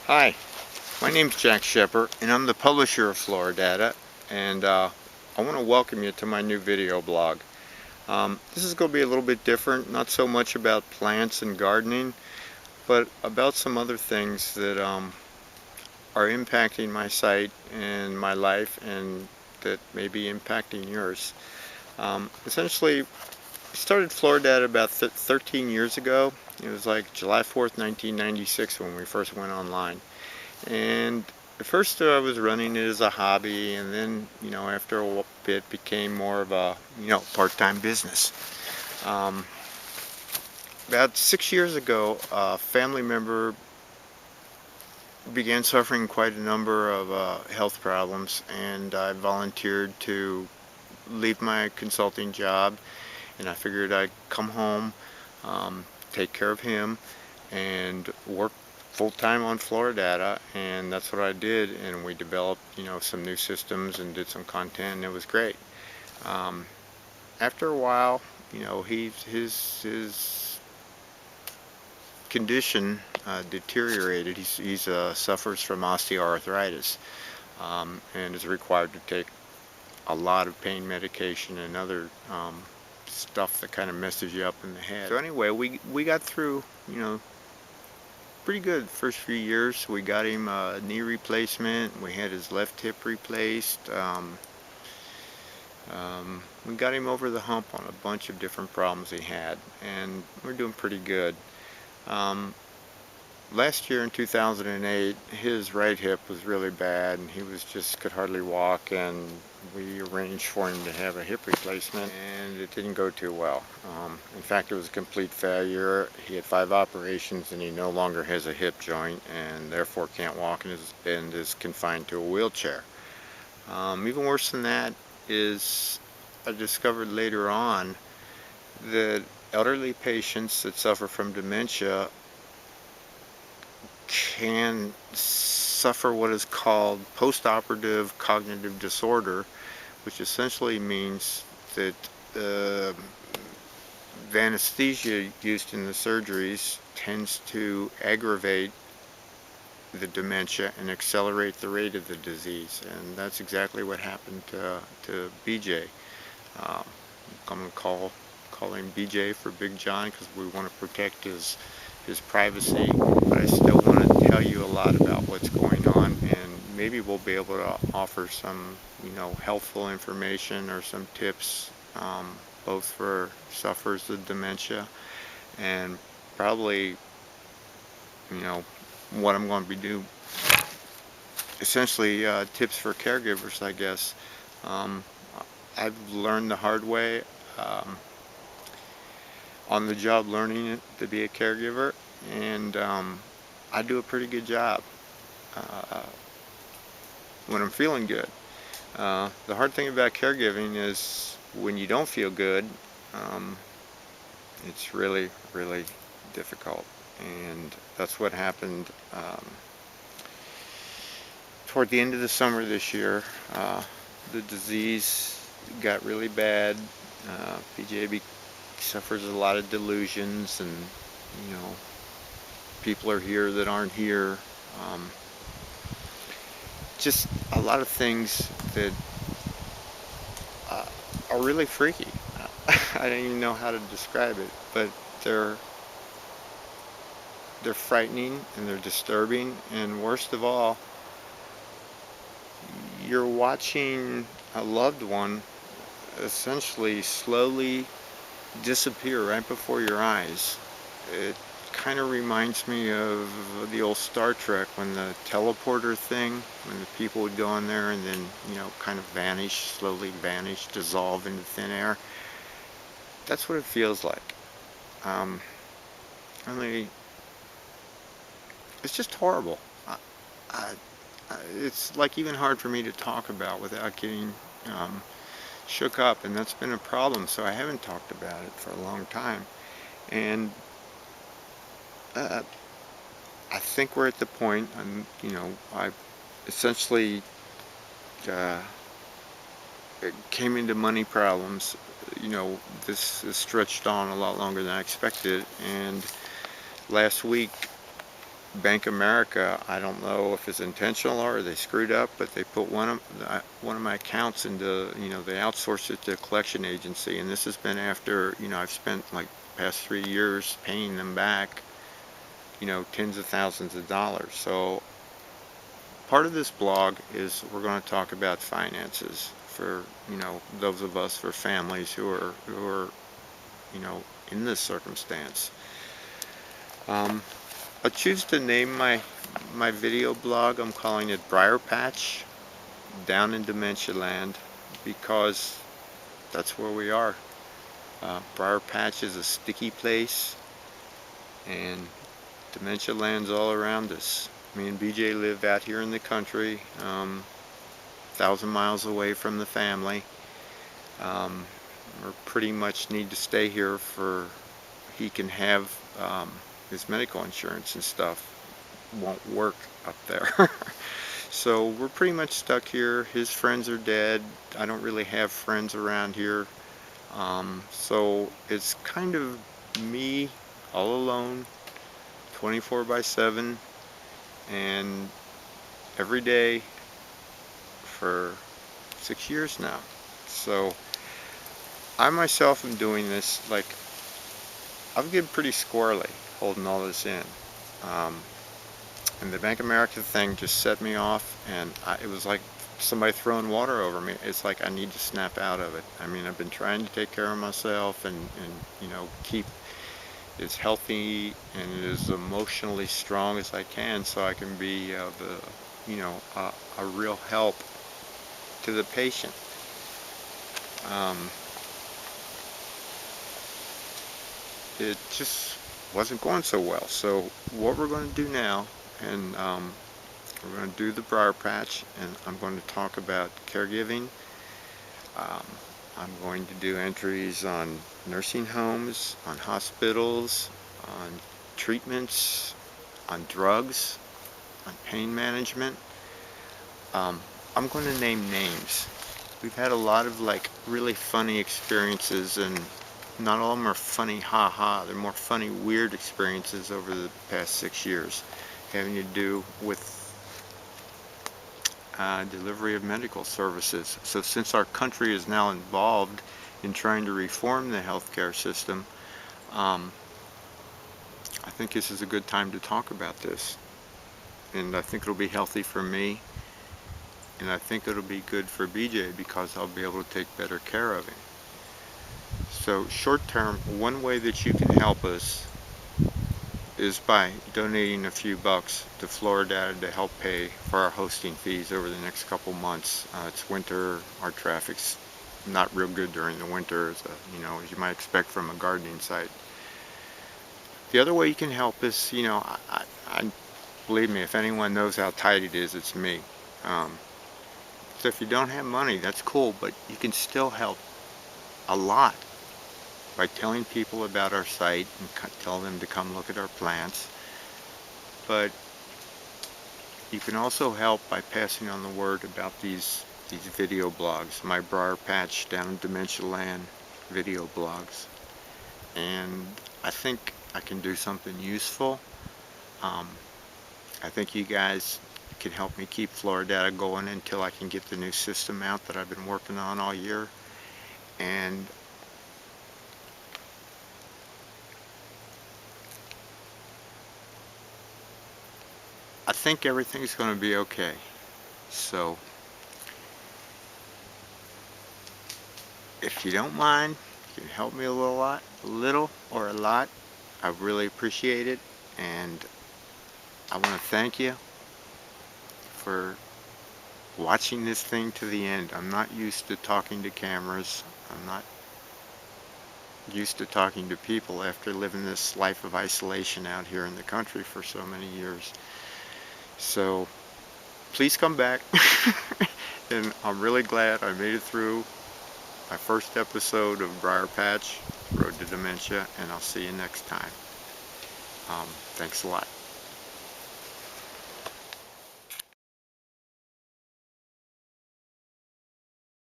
Hi, my name's Jack Shepard, and I'm the publisher of Floridata, and I want to welcome you to my new video blog. This is going to be a little bit different, not so much about plants and gardening, but about some other things that are impacting my site and my life, and that may be impacting yours. Essentially, I started Floridata about 13 years ago. It was like July 4th, 1996 when we first went online. And at first I was running it as a hobby, and then, after a bit became more of a, part-time business. Um, about 6 years ago, a family member began suffering quite a number of health problems, and I volunteered to leave my consulting job, and I figured I'd come home, take care of him, and work full-time on Floridata, and that's what I did. And we developed, some new systems and did some content, and it was great. Um, After a while, his condition deteriorated. He's suffers from osteoarthritis, and is required to take a lot of pain medication and other stuff that kind of messes you up in the head. So anyway, we got through, pretty good first few years. We got him a knee replacement. We had his left hip replaced. We got him over the hump on a bunch of different problems he had, and we're doing pretty good. Last year in 2008, his right hip was really bad, and he could hardly walk, and we arranged for him to have a hip replacement, and it didn't go too well. In fact, it was a complete failure. He had 5 operations, and he no longer has a hip joint, and therefore can't walk, and is confined to a wheelchair. Even worse than that is, I discovered later on that elderly patients that suffer from dementia can suffer what is called post-operative cognitive disorder, which essentially means that the anesthesia used in the surgeries tends to aggravate the dementia and accelerate the rate of the disease, and that's exactly what happened to BJ. I'm going to call him BJ for Big John, because we want to protect his privacy, but I still want to tell you a lot about what's going on, and maybe we'll be able to offer some, helpful information or some tips, both for sufferers of dementia, and probably, what I'm going to be doing, essentially tips for caregivers, I guess. I've learned the hard way, on the job, learning it to be a caregiver, and I do a pretty good job when I'm feeling good. The hard thing about caregiving is when you don't feel good, it's really, really difficult, and that's what happened toward the end of the summer this year. The disease got really bad. PJ suffers a lot of delusions, and people are here that aren't here. Just a lot of things that are really freaky. I don't even know how to describe it, but they're frightening, and they're disturbing, and worst of all, you're watching a loved one essentially slowly disappear right before your eyes. It kind of reminds me of the old Star Trek, when the teleporter thing, when the people would go in there and then, kind of slowly vanish, dissolve into thin air. That's what it feels like. I mean, it's just horrible. I, it's like even hard for me to talk about without getting shook up, and that's been a problem, so I haven't talked about it for a long time. And I think we're at the point, I essentially came into money problems. This is stretched on a lot longer than I expected, and last week Bank America, I don't know if it's intentional or they screwed up, but they put one of my accounts into, they outsourced it to a collection agency, and this has been after, I've spent like past 3 years paying them back, tens of thousands of dollars. So part of this blog is we're going to talk about finances for, those of us, for families who are, in this circumstance. I choose to name my video blog, I'm calling it Briarpatch, down in Dementialand, because that's where we are. Briarpatch is a sticky place, and Dementialand's all around us. Me and BJ live out here in the country, 1,000 miles away from the family. We pretty much need to stay here for he can have his medical insurance and stuff won't work up there. So we're pretty much stuck here. His friends are dead. I don't really have friends around here. So it's kind of me all alone, 24/7, and every day for 6 years now. So I myself am doing this, like, I've getting pretty squirrely holding all this in. And the Bank of America thing just set me off, and it was like somebody throwing water over me. It's like I need to snap out of it. I mean, I've been trying to take care of myself and keep as healthy and as emotionally strong as I can, so I can be a real help to the patient. It just wasn't going so well. So what we're going to do now, and we're going to do the Briarpatch, and I'm going to talk about caregiving. I'm going to do entries on nursing homes, on hospitals, on treatments, on drugs, on pain management. I'm going to name names. We've had a lot of really funny experiences, and not all of them are funny ha-ha. They're more funny, weird experiences over the past 6 years having to do with delivery of medical services. So since our country is now involved in trying to reform the healthcare system, I think this is a good time to talk about this. And I think it'll be healthy for me, and I think it'll be good for BJ because I'll be able to take better care of him. So short term, one way that you can help us is by donating a few bucks to Floridata to help pay for our hosting fees over the next couple months. It's winter, our traffic's not real good during the winter, as you might expect from a gardening site. The other way you can help is, I believe me, if anyone knows how tight it is, it's me. So if you don't have money, that's cool, but you can still help a lot by telling people about our site and tell them to come look at our plants. But you can also help by passing on the word about these video blogs, my Briarpatch down in Dementialand video blogs. And I think I can do something useful. I think you guys can help me keep Floridata going until I can get the new system out that I've been working on all year. And I think everything's going to be okay. So if you don't mind, you can help me a little or a lot. I really appreciate it, and I want to thank you for watching this thing to the end. I'm not used to talking to cameras. I'm not used to talking to people after living this life of isolation out here in the country for so many years. So please come back. And I'm really glad I made it through my first episode of Briarpatch, Road to Dementia, and I'll see you next time. Thanks a lot.